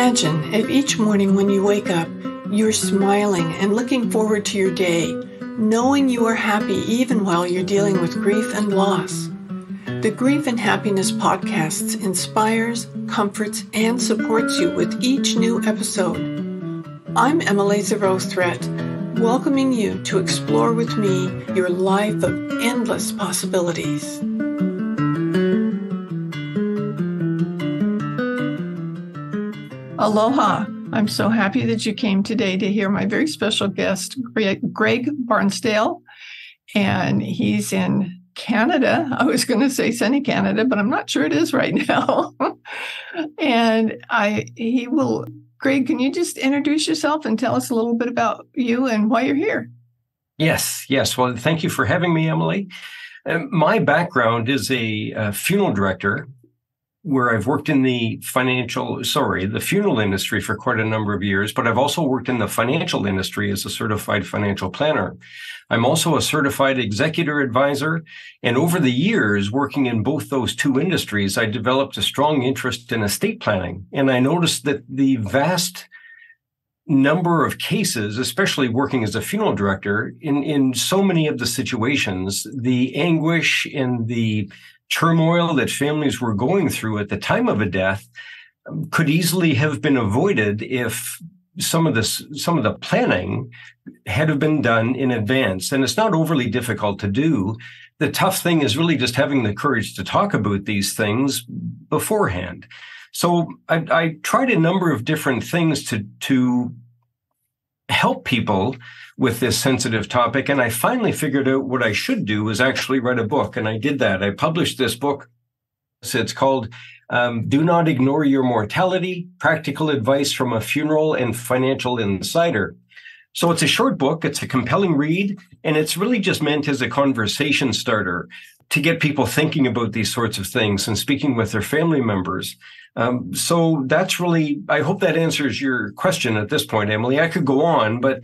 Imagine if each morning when you wake up, you're smiling and looking forward to your day, knowing you are happy even while you're dealing with grief and loss. The Grief and Happiness podcasts inspires, comforts, and supports you with each new episode. I'm Emily Zarothret, welcoming you to explore with me your life of endless possibilities. Aloha. I'm so happy that you came today to hear my very special guest, Greg Barnsdale, and he's in Canada. I was going to say sunny Canada, but I'm not sure it is right now. Greg, can you just introduce yourself and tell us a little bit about you and why you're here? Yes. Well, thank you for having me, Emily. My background is a funeral director, where I've worked in the funeral industry for quite a number of years, but I've also worked in the financial industry as a certified financial planner. I'm also a certified executor advisor. And over the years, working in both those two industries, I developed a strong interest in estate planning. And I noticed that the vast number of cases, especially working as a funeral director, in so many of the situations, the anguish and the turmoil that families were going through at the time of a death could easily have been avoided if some of the planning had have been done in advance. And it's not overly difficult to do. The tough thing is really just having the courage to talk about these things beforehand. So I tried a number of different things to help people with this sensitive topic. And I finally figured out what I should do was actually write a book. And I did that. I published this book. It's called Do Not Ignore Your Mortality, Practical Advice from a Funeral and Financial Insider. So it's a short book. It's a compelling read. And it's really just meant as a conversation starter to get people thinking about these sorts of things and speaking with their family members. So that's really, I hope that answers your question at this point, Emily. I could go on, but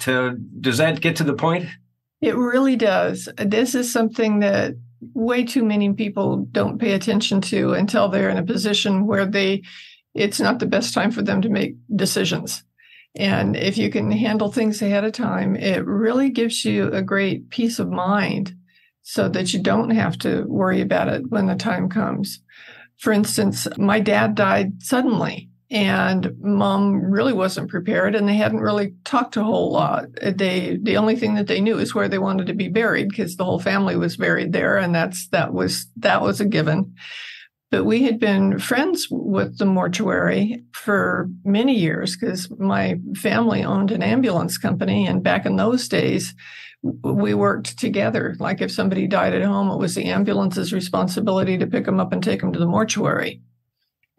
does that get to the point? It really does. This is something that way too many people don't pay attention to until they're in a position where it's not the best time for them to make decisions. And if you can handle things ahead of time, it really gives you a great peace of mind so that you don't have to worry about it when the time comes. For instance, my dad died suddenly, and Mom really wasn't prepared, and they hadn't really talked a whole lot. The only thing that they knew is where they wanted to be buried, because the whole family was buried there, and that was a given. But we had been friends with the mortuary for many years because my family owned an ambulance company, and back in those days, we worked together. Like if somebody died at home, it was the ambulance's responsibility to pick them up and take them to the mortuary.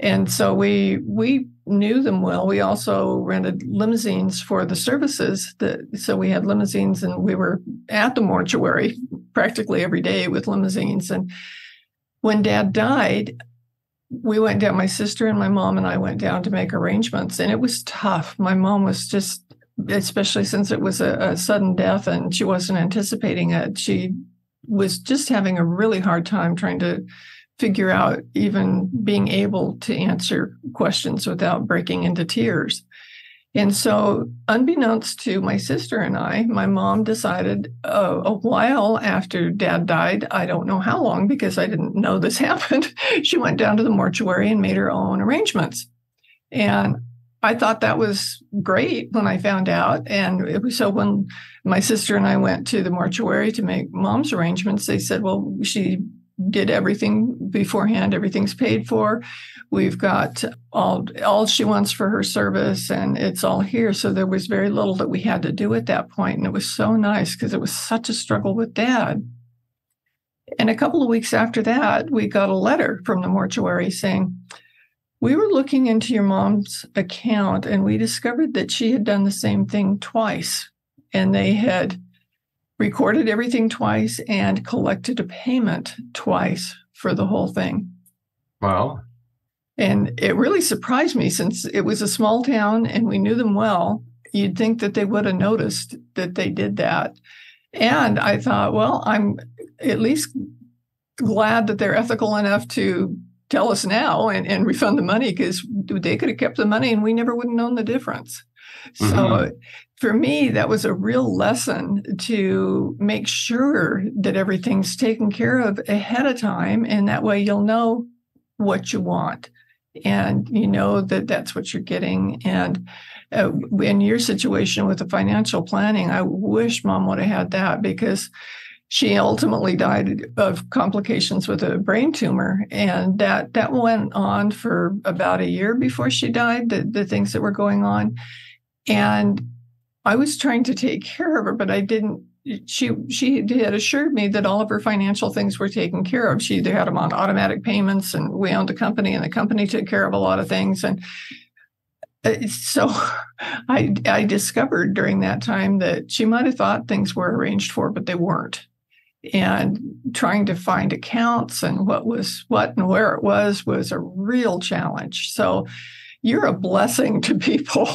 And so we knew them well. We also rented limousines for the services. So we had limousines, and we were at the mortuary practically every day with limousines. And when Dad died, we went down, my sister and my mom and I went down to make arrangements. And it was tough. My mom was just, especially since it was a sudden death and she wasn't anticipating it, she was just having a really hard time trying to figure out even being able to answer questions without breaking into tears. And so, unbeknownst to my sister and I, my mom decided a while after Dad died, I don't know how long because I didn't know this happened, she went down to the mortuary and made her own arrangements. And I thought that was great when I found out. And so when my sister and I went to the mortuary to make Mom's arrangements, they said, well, she did everything beforehand. Everything's paid for. We've got all she wants for her service, and it's all here. So there was very little that we had to do at that point. And it was so nice because it was such a struggle with Dad. And a couple of weeks after that, we got a letter from the mortuary saying, we were looking into your mom's account, and we discovered that she had done the same thing twice. And they had recorded everything twice and collected a payment twice for the whole thing. Wow. And it really surprised me since it was a small town and we knew them well. You'd think that they would have noticed that they did that. And I thought, well, I'm at least glad that they're ethical enough to tell us now and refund the money, because they could have kept the money and we never would have known the difference. So for me, that was a real lesson to make sure that everything's taken care of ahead of time. And that way you'll know what you want and you know that that's what you're getting. And in your situation with the financial planning, I wish Mom would have had that, because she ultimately died of complications with a brain tumor. And that went on for about a year before she died, the things that were going on. And I was trying to take care of her, but I didn't. She had assured me that all of her financial things were taken care of. They had them on automatic payments, and we owned a company, and the company took care of a lot of things. And so I discovered during that time that she might have thought things were arranged for, but they weren't. And trying to find accounts and what was what and where it was a real challenge. So you're a blessing to people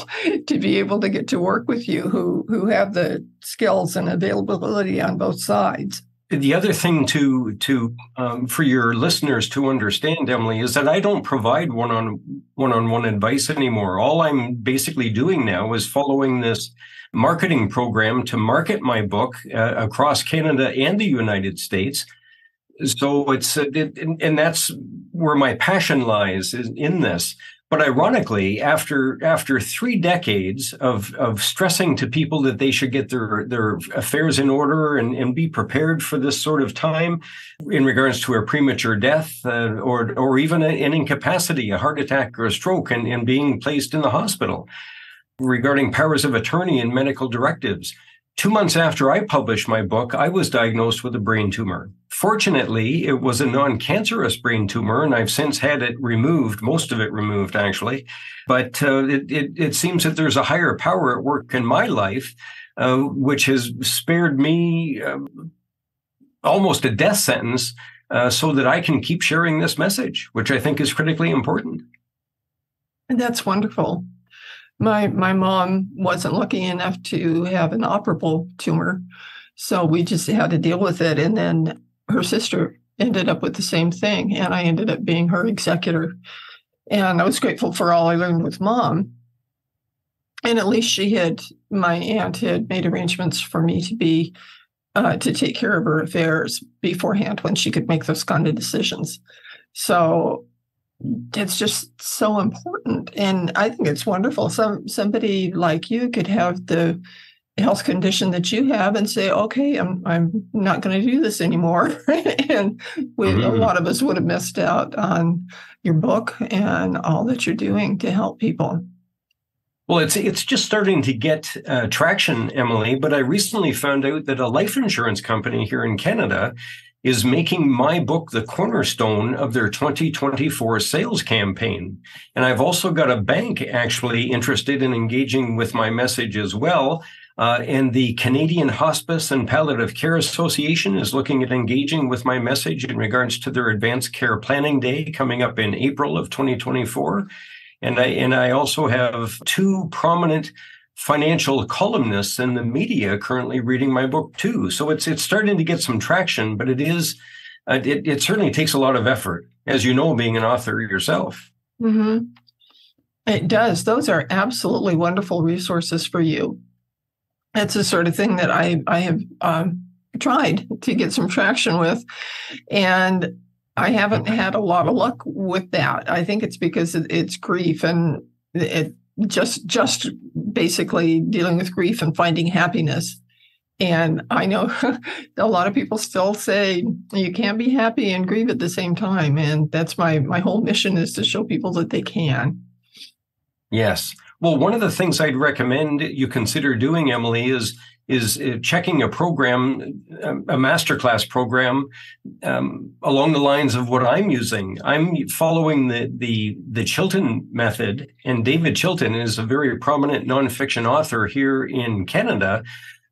to be able to get to work with you who have the skills and availability on both sides. The other thing for your listeners to understand, Emily, is that I don't provide one-on-one advice anymore. All I'm basically doing now is following this marketing program to market my book across Canada and the United States. So and that's where my passion lies, is in this. But ironically, after 3 decades of stressing to people that they should get their affairs in order and be prepared for this sort of time in regards to a premature death or even an incapacity, a heart attack or a stroke, and being placed in the hospital, regarding powers of attorney and medical directives, 2 months after I published my book, I was diagnosed with a brain tumor. Fortunately, it was a non-cancerous brain tumor, and I've since had it removed, most of it removed, actually. But it seems that there's a higher power at work in my life, which has spared me almost a death sentence so that I can keep sharing this message, which I think is critically important. And that's wonderful. My mom wasn't lucky enough to have an operable tumor, so we just had to deal with it. And then her sister ended up with the same thing, and I ended up being her executor. And I was grateful for all I learned with Mom. And at least my aunt had made arrangements for me to take care of her affairs beforehand when she could make those kind of decisions. So it's just so important. And I think it's wonderful. Somebody like you could have the health condition that you have and say, okay, I'm not going to do this anymore. And a lot of us would have missed out on your book and all that you're doing to help people. Well, it's just starting to get traction, Emily, but I recently found out that a life insurance company here in Canada is making my book the cornerstone of their 2024 sales campaign. And I've also got a bank actually interested in engaging with my message as well. And the Canadian Hospice and Palliative Care Association is looking at engaging with my message in regards to their Advanced Care Planning Day coming up in April of 2024. And I also have 2 prominent financial columnists in the media currently reading my book too. So it's starting to get some traction, but it certainly takes a lot of effort, as you know, being an author yourself. Mm-hmm. It does. Those are absolutely wonderful resources for you. That's the sort of thing that I have tried to get some traction with, and I haven't had a lot of luck with that. I think it's because it's grief, and it just basically dealing with grief and finding happiness. And I know a lot of people still say you can't be happy and grieve at the same time. And that's my whole mission, is to show people that they can. Yes. Well, one of the things I'd recommend you consider doing, Emily, is checking a program, a masterclass program, along the lines of what I'm using. I'm following the Chilton method, and David Chilton is a very prominent nonfiction author here in Canada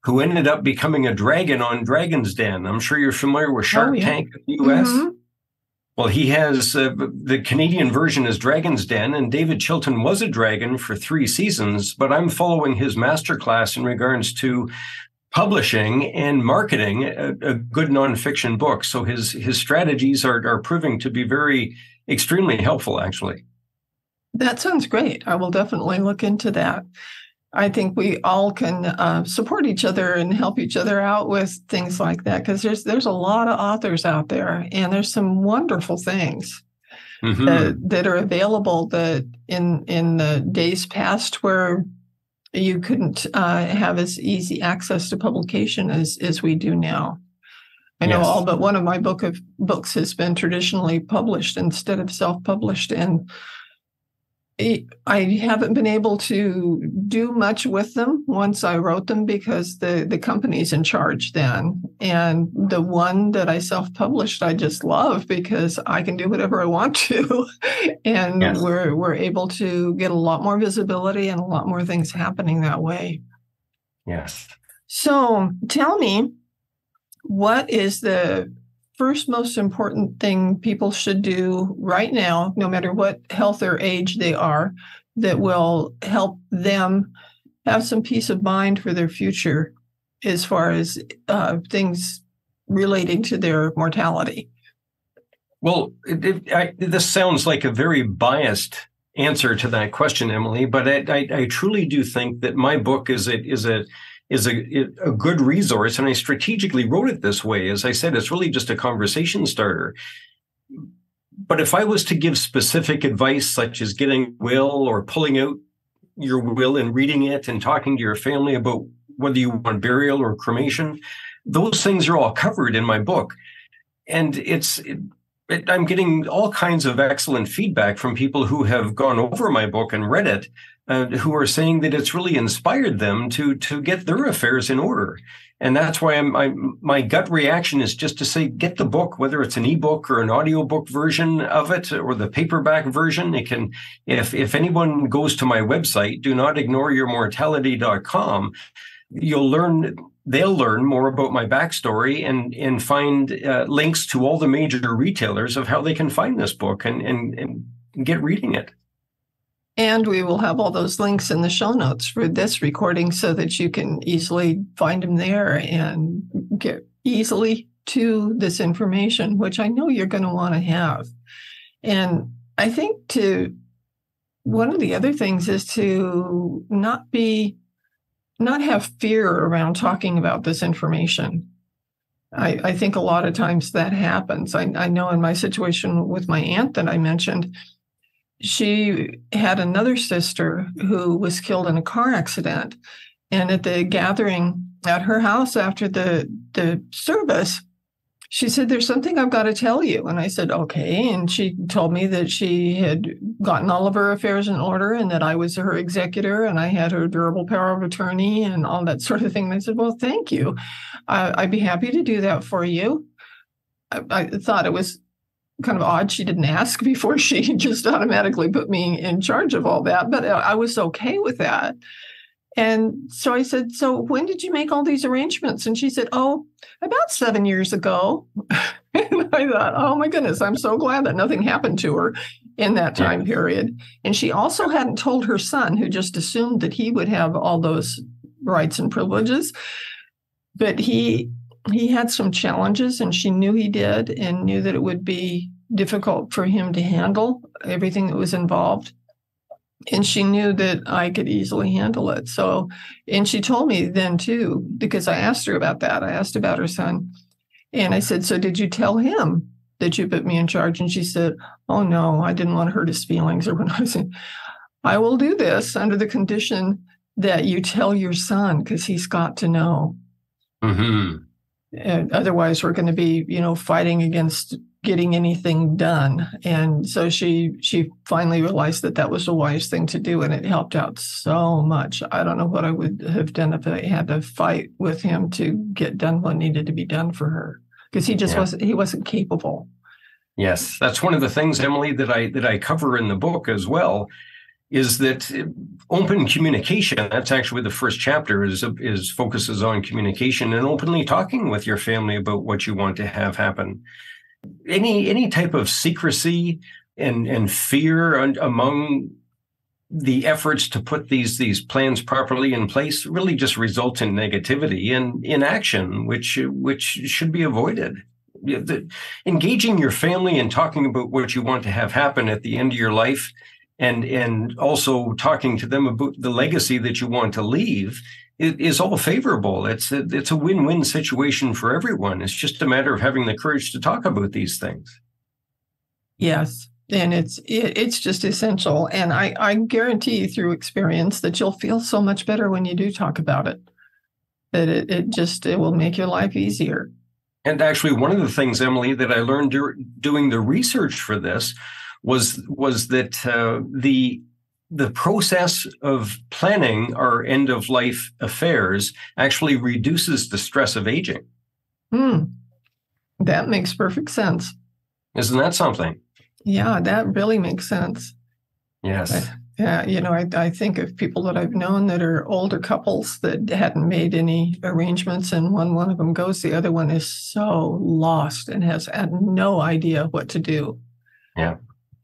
who ended up becoming a dragon on Dragon's Den. I'm sure you're familiar with Shark Tank in the U.S. Mm-hmm. Well, he has the Canadian version is Dragon's Den, and David Chilton was a dragon for 3 seasons, but I'm following his masterclass in regards to publishing and marketing a good nonfiction book. So his strategies are proving to be very extremely helpful, actually. That sounds great. I will definitely look into that. I think we all can support each other and help each other out with things like that, because there's a lot of authors out there, and there's some wonderful things that are available that in the days past where you couldn't have as easy access to publication as we do now. I know all but one of my books has been traditionally published instead of self-published, and I haven't been able to do much with them once I wrote them because the company's in charge then. And the one that I self-published, I just love because I can do whatever I want to. And we're able to get a lot more visibility and a lot more things happening that way. Yes. So tell me, what is the first most important thing people should do right now, no matter what health or age they are, that will help them have some peace of mind for their future as far as things relating to their mortality? Well, this sounds like a very biased answer to that question, Emily, but I truly do think that my book is a good resource, and I strategically wrote it this way. As I said, it's really just a conversation starter. But if I was to give specific advice, such as getting a will or pulling out your will and reading it and talking to your family about whether you want burial or cremation, those things are all covered in my book. And I'm getting all kinds of excellent feedback from people who have gone over my book and read it, who are saying that it's really inspired them to get their affairs in order. And that's why my gut reaction is just to say, get the book, whether it's an ebook or an audiobook version of it or the paperback version. It can, if anyone goes to my website, donotignoreyourmortality.com, they'll learn more about my backstory and find links to all the major retailers of how they can find this book and get reading it. And we will have all those links in the show notes for this recording so that you can easily find them there and get easily to this information, which I know you're going to want to have. And I think one of the other things is to not have fear around talking about this information. I think a lot of times that happens. I know in my situation with my aunt that I mentioned, she had another sister who was killed in a car accident. And at the gathering at her house after the service, she said, "There's something I've got to tell you." And I said, "Okay." And she told me that she had gotten all of her affairs in order and that I was her executor and I had her durable power of attorney and all that sort of thing. And I said, "Well, thank you. I'd be happy to do that for you." I thought it was kind of odd she didn't ask before she just automatically put me in charge of all that, but I was okay with that. And so I said, "So when did you make all these arrangements?" And she said, "Oh, about 7 years ago." And I thought, oh my goodness, I'm so glad that nothing happened to her in that time period. And she also hadn't told her son, who just assumed that he would have all those rights and privileges, but he had some challenges, and she knew he did, and knew that it would be difficult for him to handle everything that was involved. And she knew that I could easily handle it. So, and she told me then too, because I asked her about that. I asked about her son. And I said, "So did you tell him that you put me in charge?" And she said, "Oh no, I didn't want to hurt his feelings." Or when I said, "I will do this under the condition that you tell your son, because he's got to know." Mm-hmm. And otherwise, we're going to be, fighting against getting anything done. And so she finally realized that that was a wise thing to do, and it helped out so much. I don't know what I would have done if I had to fight with him to get done what needed to be done for her, because he just wasn't capable. Yes, that's one of the things, Emily, that I cover in the book as well, is that open communication. That's actually the first chapter is focuses on communication and openly talking with your family about what you want to have happen. Any type of secrecy and fear among the efforts to put these plans properly in place really just results in negativity and inaction, which should be avoided. Engaging your family and talking about what you want to have happen at the end of your life, and also talking to them about the legacy that you want to leave, it is all favorable. It's a win-win situation for everyone. It's just a matter of having the courage to talk about these things. Yes. And it's just essential. And I guarantee you through experience that you'll feel so much better when you do talk about it, that it will make your life easier. And actually, one of the things, Emily, that I learned doing the research for this was that the process of planning our end of life affairs actually reduces the stress of aging. That makes perfect sense. Isn't that something? Yeah, that really makes sense. Yes. I think of people that I've known that are older couples that hadn't made any arrangements, and when one of them goes, the other one is so lost and has had no idea what to do. Yeah.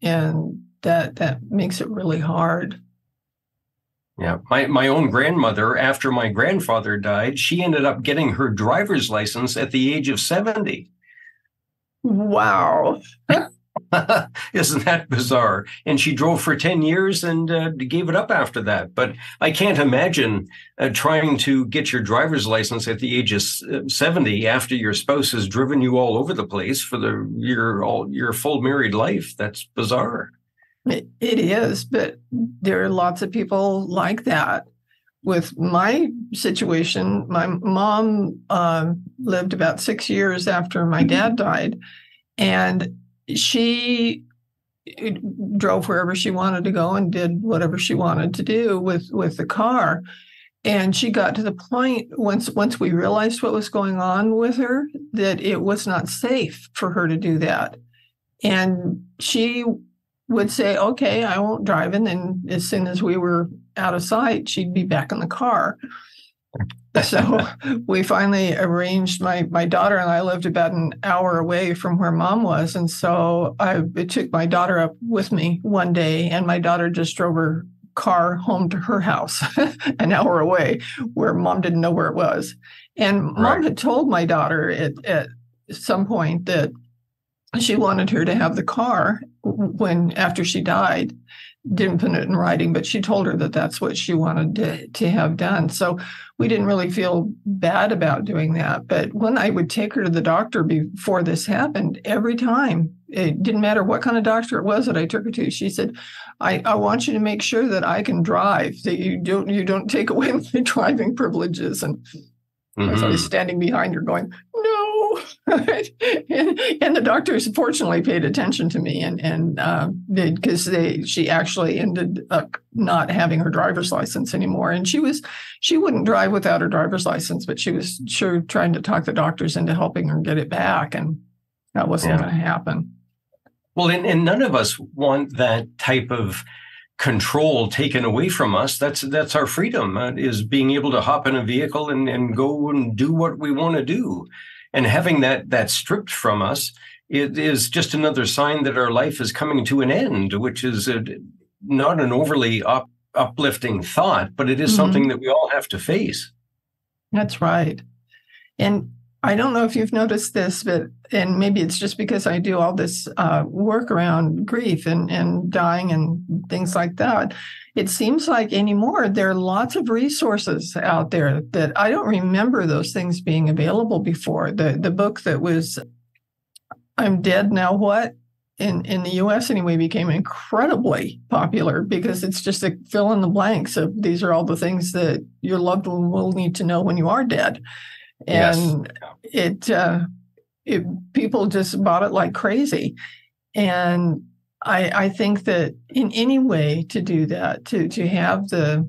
And that makes it really hard. Yeah. My own grandmother, after my grandfather died, she ended up getting her driver's license at the age of 70. Wow. Isn't that bizarre? And she drove for 10 years and gave it up after that. But I can't imagine trying to get your driver's license at the age of 70 after your spouse has driven you all over the place for your full married life. That's bizarre. It is, but there are lots of people like that. With my situation, my mom lived about 6 years after my dad died, and she drove wherever she wanted to go and did whatever she wanted to do with the car. And she got to the point once we realized what was going on with her, that it was not safe for her to do that. And she would say, okay, I won't drive. And then as soon as we were out of sight, she'd be back in the car. So we finally arranged, my daughter and I lived about an hour away from where mom was. And so I took my daughter up with me one day, and my daughter just drove her car home to her house an hour away, where mom didn't know where it was. And mom had told my daughter at some point that she wanted her to have the car after she died. Didn't put it in writing, but she told her that that's what she wanted to have done. So we didn't really feel bad about doing that. But when I would take her to the doctor before this happened, every time, it didn't matter what kind of doctor it was that I took her to, she said, I want you to make sure that I can drive, that you don't take away my driving privileges. And I was always standing behind her going, no. and the doctors fortunately paid attention to me, and because she actually ended up not having her driver's license anymore. And she wouldn't drive without her driver's license, but she was sure trying to talk the doctors into helping her get it back. And that wasn't going to happen. Well, and none of us want that type of control taken away from us. That's our freedom, is being able to hop in a vehicle and go and do what we want to do. And having that stripped from us, it is just another sign that our life is coming to an end, which is not an overly uplifting thought, but it is something that we all have to face. That's right. And I don't know if you've noticed this, and maybe it's just because I do all this work around grief and dying and things like that. It seems like anymore there are lots of resources out there that I don't remember those things being available before. The book that was I'm Dead, Now What? In the U.S. anyway, became incredibly popular because it's just a fill in the blanks of these are all the things that your loved one will need to know when you are dead. And people just bought it like crazy. And I think that in any way to do that, to have the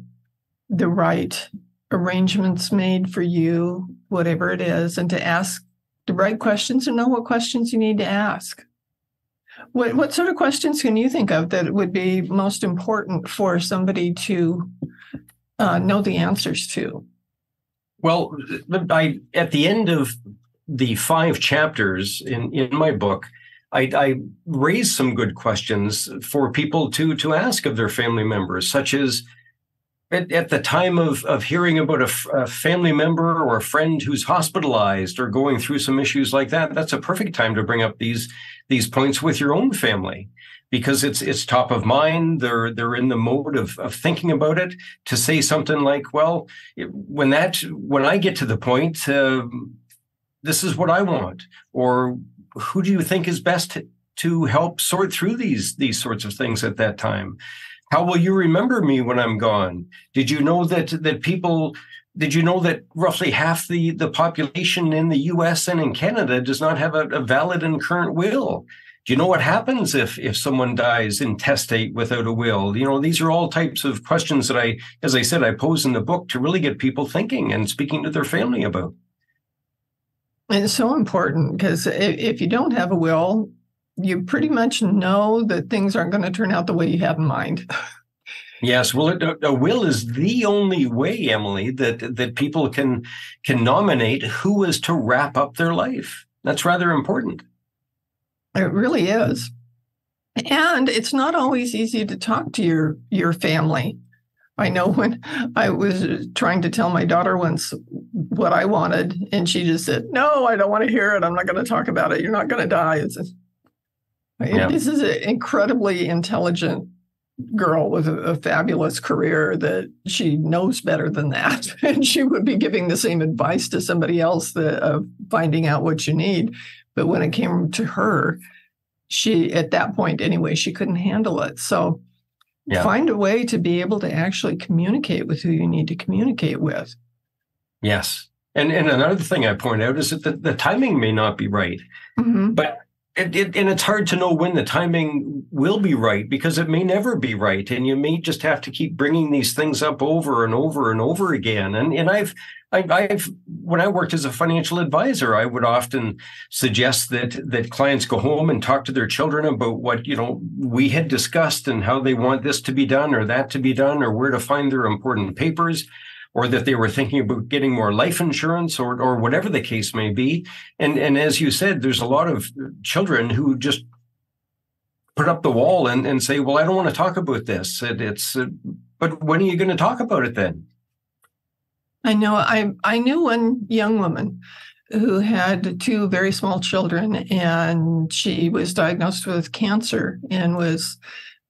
right arrangements made for you, whatever it is, and to ask the right questions and know what questions you need to ask. What sort of questions can you think of that would be most important for somebody to know the answers to? Well, at the end of the 5 chapters in my book, I raised some good questions for people to ask of their family members, such as, At the time of hearing about a family member or a friend who's hospitalized or going through some issues like that, that's a perfect time to bring up these points with your own family, because it's top of mind. They're in the mode of thinking about it. To say something like, well, when I get to the point, this is what I want, or who do you think is best to help sort through these sorts of things at that time? How will you remember me when I'm gone? Did you know that roughly half the population in the US and in Canada does not have a valid and current will? Do you know what happens if someone dies intestate without a will? These are all types of questions that as I said, I pose in the book to really get people thinking and speaking to their family about. And it's so important, because if you don't have a will, you pretty much know that things aren't going to turn out the way you have in mind. Yes, well, a will is the only way, Emily, that people can nominate who is to wrap up their life. That's rather important. It really is. And it's not always easy to talk to your family. I know when I was trying to tell my daughter once what I wanted, and she just said, "No, I don't want to hear it. I'm not going to talk about it. You're not going to die." This is an incredibly intelligent girl with a fabulous career that she knows better than that. And she would be giving the same advice to somebody else of finding out what you need. But when it came to her, at that point anyway, she couldn't handle it. So find a way to be able to actually communicate with who you need to communicate with. Yes. And another thing I point out is that the timing may not be right. Mm-hmm. But and it's hard to know when the timing will be right, because it may never be right. And you may just have to keep bringing these things up over and over and over again. And I've when I worked as a financial advisor, I would often suggest that clients go home and talk to their children about what, we had discussed and how they want this to be done or that to be done, or where to find their important papers, or that they were thinking about getting more life insurance, or whatever the case may be. And as you said, there's a lot of children who just put up the wall and say, well, I don't want to talk about this. But when are you going to talk about it then? I know. I knew one young woman who had two very small children, and she was diagnosed with cancer and was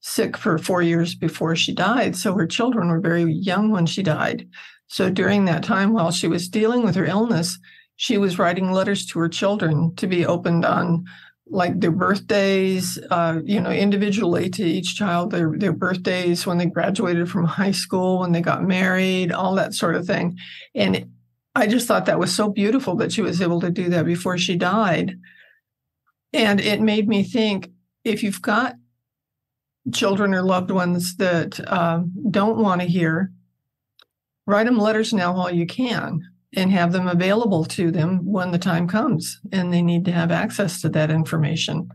sick for 4 years before she died. So her children were very young when she died. So during that time, while she was dealing with her illness, she was writing letters to her children to be opened on like their birthdays, individually to each child, their birthdays, when they graduated from high school, when they got married, all that sort of thing. And I just thought that was so beautiful that she was able to do that before she died. And it made me think, if you've got children or loved ones that don't want to hear, write them letters now while you can, and have them available to them when the time comes and they need to have access to that information,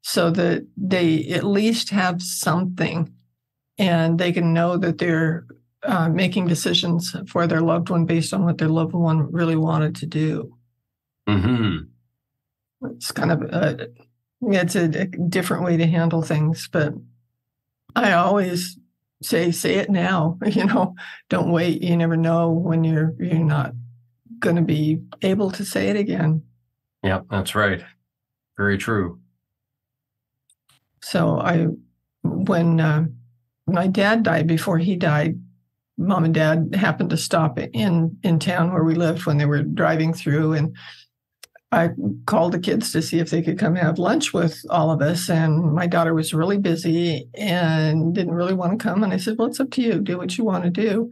so that they at least have something and they can know that they're making decisions for their loved one based on what their loved one really wanted to do. Mm-hmm. It's kind of it's a different way to handle things, but I always say it now. Don't wait. You never know when you're not going to be able to say it again. Yeah, that's right. Very true. So when my dad died, before he died, Mom and Dad happened to stop in town where we lived when they were driving through, and I called the kids to see if they could come have lunch with all of us. And my daughter was really busy and didn't really want to come. And I said, well, it's up to you. Do what you want to do.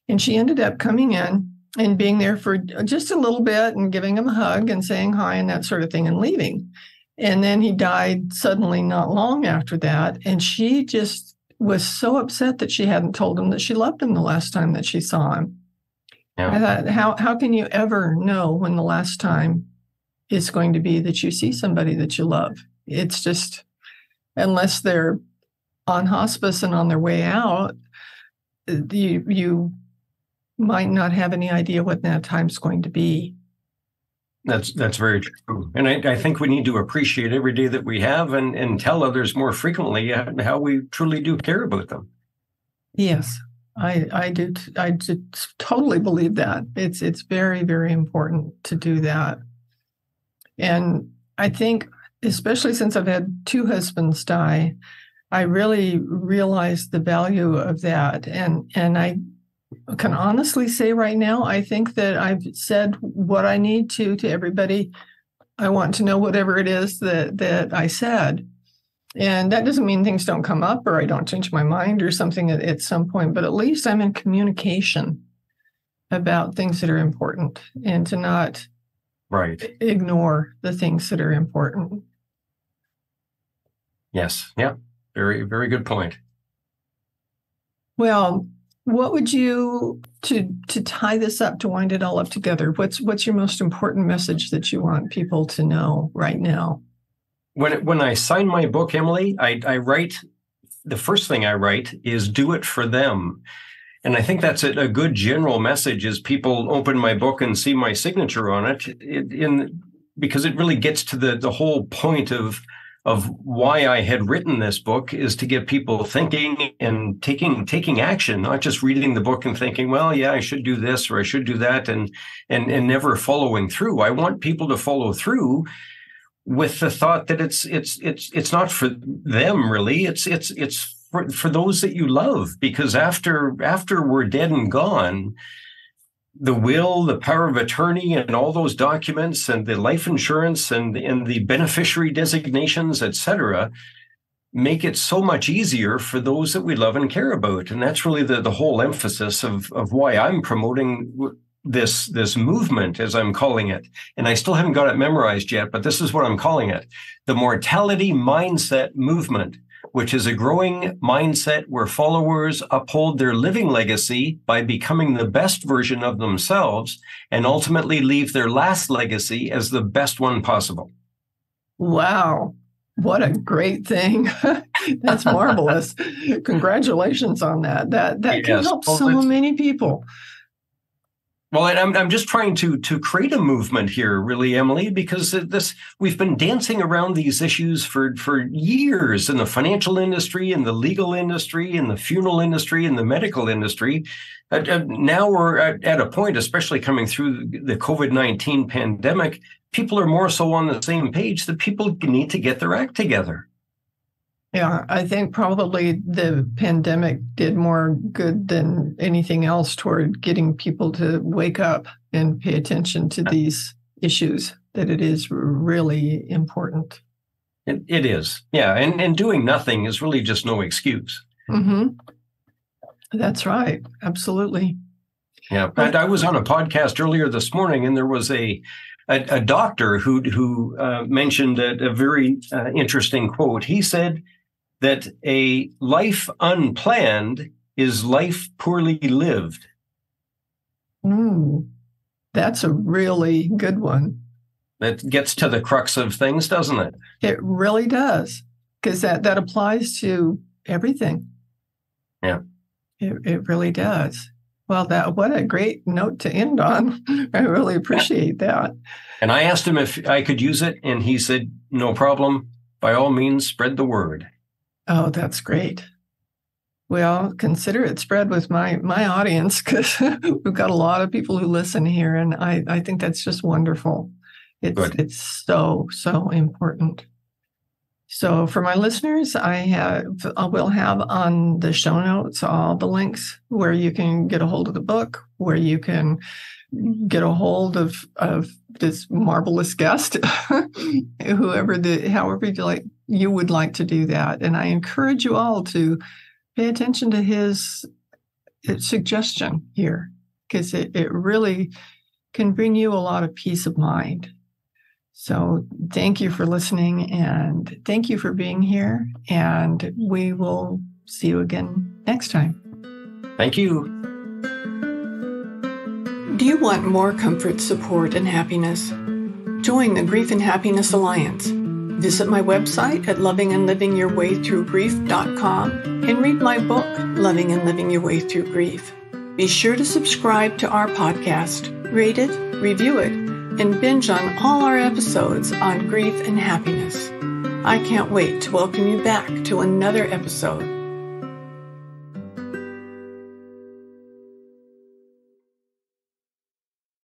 And she ended up coming in and being there for just a little bit and giving him a hug and saying hi and that sort of thing and leaving. And then he died suddenly not long after that. And she just was so upset that she hadn't told him that she loved him the last time that she saw him. Yeah. I thought, how can you ever know when the last time is going to be that you see somebody that you love? It's just, unless they're on hospice and on their way out, you might not have any idea what that time's going to be. That's very true. And I think we need to appreciate every day that we have and tell others more frequently how we truly do care about them. Yes. I do totally believe that. It's very, very important to do that. And I think, especially since I've had 2 husbands die, I really realized the value of that. And I can honestly say right now, I think that I've said what I need to everybody I want to know, whatever it is that I said. And that doesn't mean things don't come up or I don't change my mind or something at some point, but at least I'm in communication about things that are important and to not ignore the things that are important. Yes. Yeah. Very, very good point. Well, what would you, to tie this up, to wind it all up together, what's your most important message that you want people to know right now? When I sign my book, Emily, I write, the first thing I write is do it for them. And I think that's a good general message as people open my book and see my signature on it, because it really gets to the whole point of why I had written this book, is to get people thinking and taking action, not just reading the book and thinking, well, yeah, I should do this or I should do that, and never following through. I want people to follow through with the thought that it's not for them really. It's for those that you love, because after we're dead and gone, the will, the power of attorney, and all those documents, and the life insurance, and the beneficiary designations, etc., make it so much easier for those that we love and care about. And that's really the whole emphasis of why I'm promoting this movement, as I'm calling it. And I still haven't got it memorized yet, but this is what I'm calling it: the Mortality Mindset Movement, which is a growing mindset where followers uphold their living legacy by becoming the best version of themselves and ultimately leave their last legacy as the best one possible. Wow. What a great thing. That's marvelous. Congratulations on that. That can help so many people. Well, I'm just trying to create a movement here, really, Emily, because we've been dancing around these issues for years in the financial industry, in the legal industry, in the funeral industry, in the medical industry. Now we're at a point, especially coming through the COVID-19 pandemic, people are more so on the same page that people need to get their act together. Yeah, I think probably the pandemic did more good than anything else toward getting people to wake up and pay attention to these issues, that it is really important. It is. Yeah. And doing nothing is really just no excuse. Mm-hmm. That's right. Absolutely. Yeah. And I was on a podcast earlier this morning, and there was a doctor who mentioned a very interesting quote. He said that a life unplanned is life poorly lived. That's a really good one. That gets to the crux of things, doesn't it? It really does, because that applies to everything. Yeah. It really does. Well, what a great note to end on. I really appreciate that. And I asked him if I could use it, and he said, no problem. By all means, spread the word. Oh, that's great. Well, consider it spread with my audience, because we've got a lot of people who listen here, and I think that's just wonderful. It's so important. So for my listeners, I will have on the show notes all the links where you can get a hold of the book, where you can get a hold of this marvelous guest, however you would like to do that. And I encourage you all to pay attention to his suggestion here, because it really can bring you a lot of peace of mind. So thank you for listening, and thank you for being here. And we will see you again next time. Thank you. Do you want more comfort, support, and happiness? Join the Grief and Happiness Alliance. Visit my website at lovingandlivingyourwaythroughgrief.com and read my book, Loving and Living Your Way Through Grief. Be sure to subscribe to our podcast, rate it, review it, and binge on all our episodes on grief and happiness. I can't wait to welcome you back to another episode.